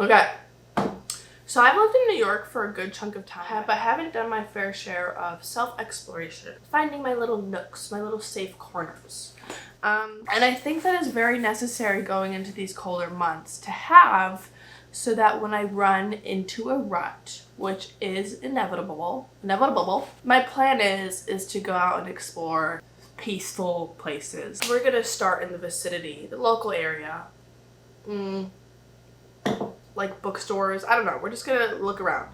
Okay. So I've lived in New York for a good chunk of time, but haven't done my fair share of self-exploration, finding my little nooks, my little safe corners. And I think that is very necessary going into these colder months to have, so that when I run into a rut, which is inevitable, my plan is to go out and explore peaceful places. We're gonna start in the vicinity, the local area. Like bookstores, I don't know, we're just gonna look around.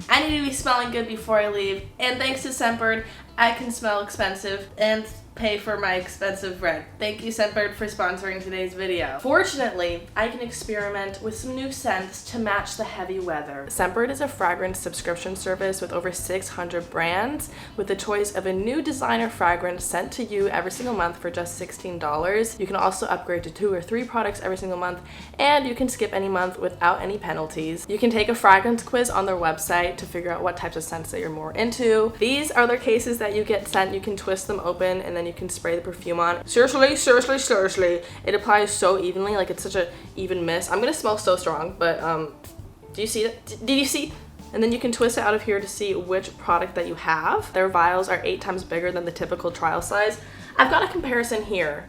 I need to be smelling good before I leave, and thanks to Scentbird, I can smell expensive and pay for my expensive rent. Thank you, Scentbird, for sponsoring today's video. Fortunately, I can experiment with some new scents to match the heavy weather. Scentbird is a fragrance subscription service with over 600 brands, with the choice of a new designer fragrance sent to you every single month for just $16. You can also upgrade to 2 or 3 products every single month, and you can skip any month without any penalties. You can take a fragrance quiz on their website to figure out what types of scents that you're more into. These are their cases that you get sent. You can twist them open and then you can spray the perfume on. Seriously, it applies so evenly, like it's such a even mist. I'm gonna smell so strong, but do you see that? Did you see? And then you can twist it out of here to see which product that you have. Their vials are 8 times bigger than the typical trial size. I've got a comparison here.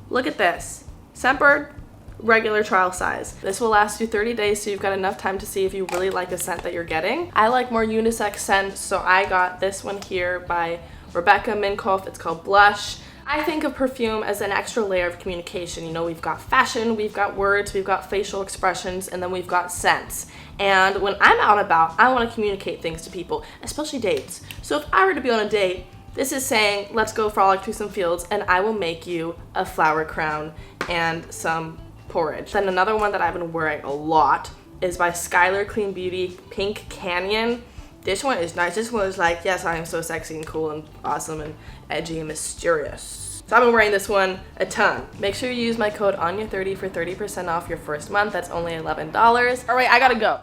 Look at this. Scentbird, regular trial size. This will last you 30 days, so you've got enough time to see if you really like a scent that you're getting. I like more unisex scents, so I got this one here by Rebecca Minkoff. It's called Blush. I think of perfume as an extra layer of communication. You know, we've got fashion, we've got words, we've got facial expressions, and then we've got scents. And when I'm out and about, I want to communicate things to people, especially dates. So if I were to be on a date, this is saying, let's go frolic through some fields, and I will make you a flower crown and some porridge. Then another one that I've been wearing a lot is by Skylar Clean Beauty, Pink Canyon. This one is nice. This one is like, yes, I am so sexy and cool and awesome and edgy and mysterious. So I've been wearing this one a ton. Make sure you use my code ANYA30 for 30% off your first month. That's only $11. All right, I gotta go.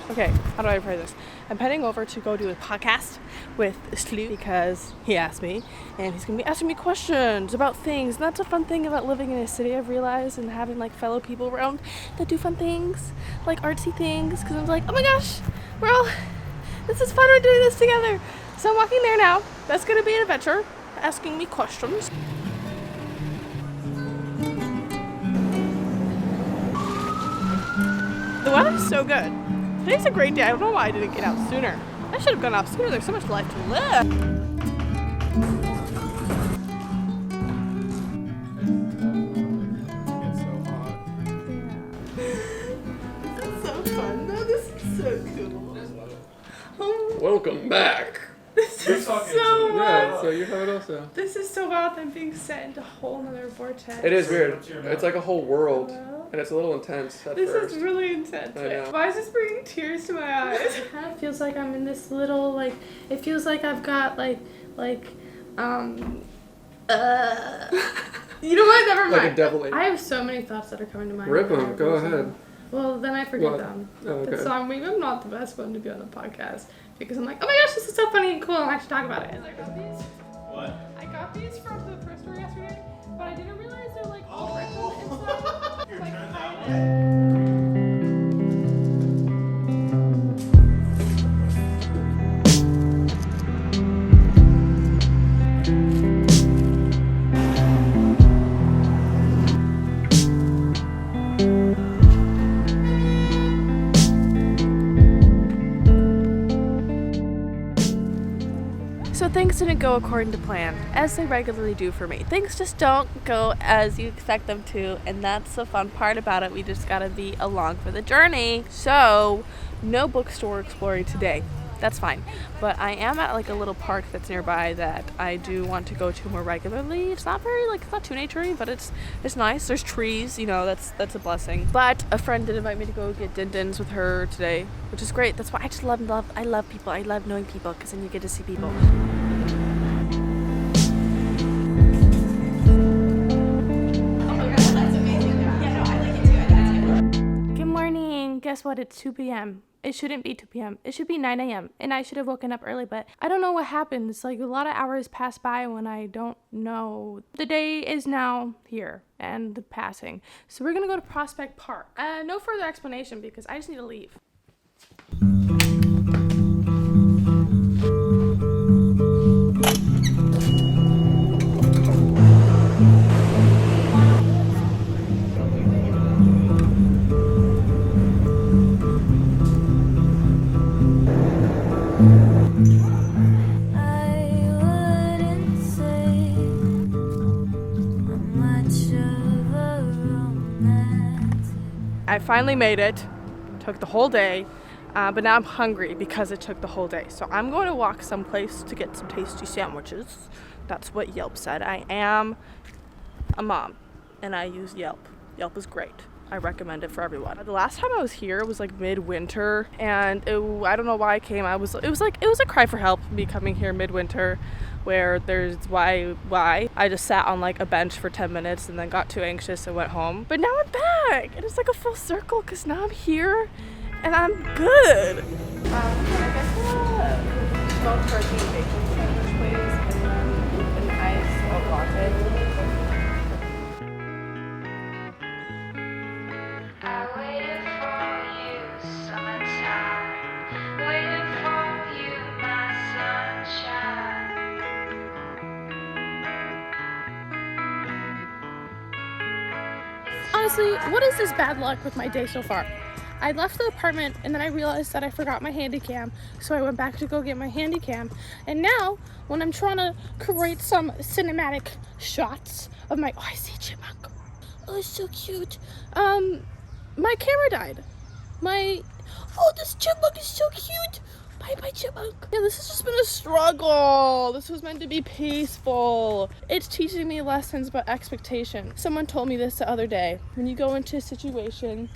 Okay, how do I pray this? I'm heading over to go do a podcast with Slew because he asked me, and he's gonna be asking me questions about things. And that's a fun thing about living in a city, I've realized, and having like fellow people around that do fun things, like artsy things, because I'm like, oh my gosh, this is fun, we're doing this together. So I'm walking there now. That's gonna be an adventure, asking me questions. The weather's so good. Today's a great day. I don't know why I didn't get out sooner. I should have gone out sooner. There's so much life to live. It's so hot. This is so fun though. This is so cool. Welcome back. This is so wild. Yeah, so you have it also. This is so wild. I'm being sent into a whole nother vortex. It is weird. It's like a whole world. And it's a little intense at This first. is really intense. I know. Why is this bringing tears to my eyes? It kind of feels like I'm in this little, like, it feels like I've got, you know what? Never mind. Like a devil. I have so many thoughts that are coming to mind. Rip them. Go ahead. Well, then I forget What? them. Oh, okay. So maybe I'm not the best one to be on a podcast because I'm like, oh my gosh, this is so funny and cool, and I should talk about it. And I got these. What? I got these from the thrift store yesterday, but I didn't realize they're like all written inside. Here, Like, turn that I- way. So things didn't go according to plan, as they regularly do for me. Things just don't go as you expect them to, and that's the fun part about it. We just gotta be along for the journey. So, no bookstore exploring today. That's fine. But I am at like a little park that's nearby that I do want to go to more regularly. It's not very it's not too naturey, but it's nice. There's trees, you know, that's a blessing. But a friend did invite me to go get din-dins with her today, which is great. That's why I just love people. I love knowing people because then you get to see people. Good morning. Guess what? It's 2 p.m. It shouldn't be 2 p.m. It should be 9 a.m. And I should have woken up early, but I don't know what happened. It's like a lot of hours pass by when I don't know. The day is now here and passing. So we're gonna go to Prospect Park. No further explanation because I just need to leave. I finally made it. Took the whole day, but now I'm hungry because it took the whole day. So I'm going to walk someplace to get some tasty sandwiches. That's what Yelp said. I am a mom and I use Yelp. Yelp is great. I recommend it for everyone. The last time I was here was like midwinter, and I don't know why I came. It was a cry for help me coming here midwinter, where there's why. I just sat on like a bench for 10 minutes and then got too anxious and went home. But now I'm back, and it's like a full circle because now I'm here and I'm good. Can I get smoked turkey and bacon sandwich, please, and then an ice oat latte? Honestly, what is this bad luck with my day so far? I left the apartment and then I realized that I forgot my handy cam, so I went back to go get my handy cam. And now, when I'm trying to create some cinematic shots of my, I see chipmunk. Oh, it's so cute. My camera died. This chipmunk is so cute. Bye, chipmunk. Yeah, this has just been a struggle. This was meant to be peaceful. It's teaching me lessons about expectation. Someone told me this the other day. When you go into a situation,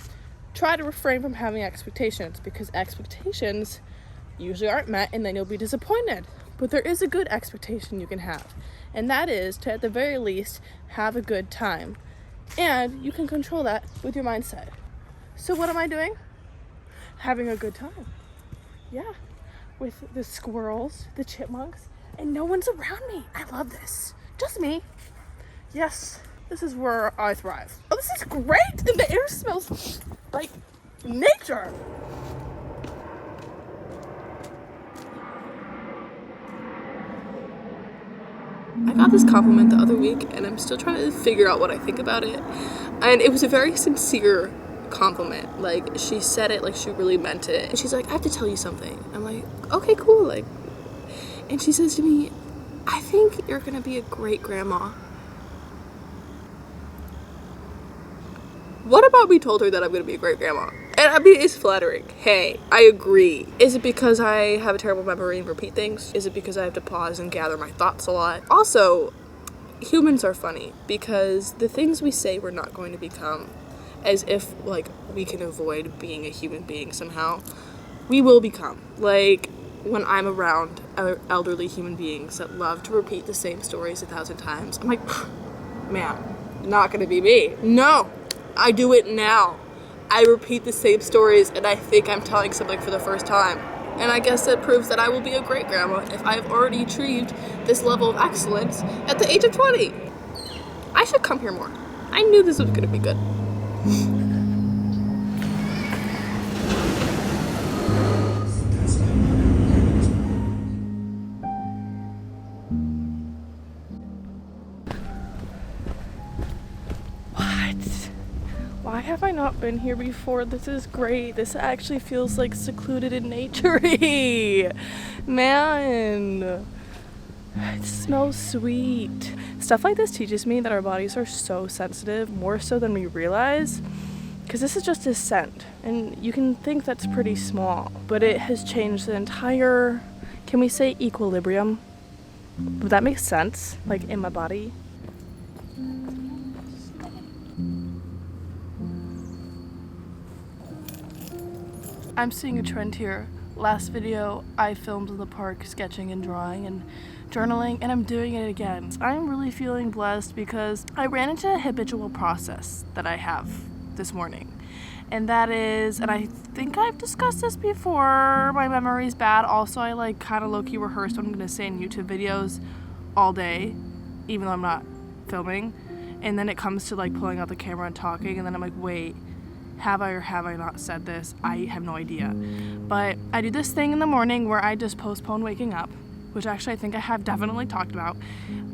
try to refrain from having expectations, because expectations usually aren't met and then you'll be disappointed. But there is a good expectation you can have, and that is to, at the very least, have a good time. And you can control that with your mindset. So what am I doing? Having a good time. Yeah. With the squirrels, the chipmunks, and no one's around me. I love this. Just me. Yes, this is where I thrive. Oh, this is great! And the air smells like nature. I got this compliment the other week and I'm still trying to figure out what I think about it. And it was a very sincere compliment. Like, she said it like she really meant it. And she's like, I have to tell you something. I'm like, okay, cool. Like, and she says to me, I think you're gonna be a great grandma. What about me told her that I'm gonna be a great grandma? And I mean, it's flattering. Hey, I agree. Is it because I have a terrible memory and repeat things? Is it because I have to pause and gather my thoughts a lot? Also, humans are funny because the things we say we're not going to become, as if like we can avoid being a human being somehow, we will become. Like, when I'm around elderly human beings that love to repeat the same stories 1,000 times, I'm like, man, not gonna be me. No, I do it now. I repeat the same stories and I think I'm telling something for the first time. And I guess that proves that I will be a great grandma if I've already achieved this level of excellence at the age of 20. I should come here more. I knew this was gonna be good. Why have I not been here before? This is great. This actually feels like secluded in nature-y. Man, it smells sweet. Stuff like this teaches me that our bodies are so sensitive, more so than we realize, because this is just a scent, and you can think that's pretty small, but it has changed the entire, can we say equilibrium? Would that make sense? Like, in my body? I'm seeing a trend here. Last video, I filmed in the park sketching and drawing and journaling, and I'm doing it again. I'm really feeling blessed because I ran into a habitual process that I have this morning. And that is, and I think I've discussed this before, my memory's bad. Also, I like kind of low-key rehearsed what I'm going to say in YouTube videos all day, even though I'm not filming. And then it comes to like pulling out the camera and talking, and then I'm like, wait, have I or have I not said this? I have no idea. But I do this thing in the morning where I just postpone waking up, which actually I think I have definitely talked about.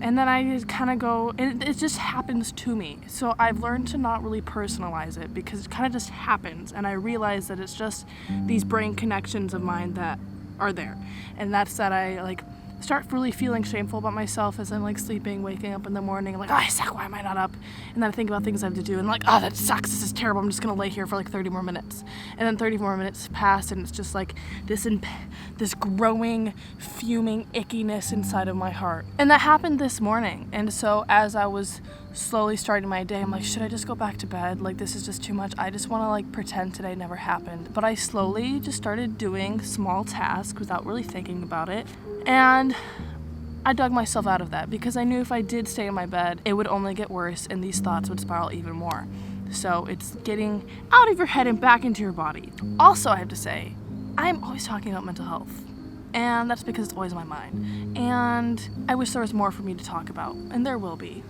And then I just kind of go, and it just happens to me. So I've learned to not really personalize it because it kind of just happens. And I realize that it's just these brain connections of mine that are there. And that's that I like start really feeling shameful about myself as I'm like sleeping, waking up in the morning, I'm like, oh, I suck, why am I not up? And then I think about things I have to do, and like, oh, that sucks, this is terrible, I'm just gonna lay here for like 30 more minutes. And then 30 more minutes pass, and it's just like this growing, fuming ickiness inside of my heart. And that happened this morning. And so as I was slowly starting my day, I'm like, should I just go back to bed? Like, this is just too much. I just want to like pretend today never happened. But I slowly just started doing small tasks without really thinking about it. And I dug myself out of that because I knew if I did stay in my bed, it would only get worse and these thoughts would spiral even more. So it's getting out of your head and back into your body. Also, I have to say, I'm always talking about mental health. And that's because it's always on my mind. And I wish there was more for me to talk about. And there will be.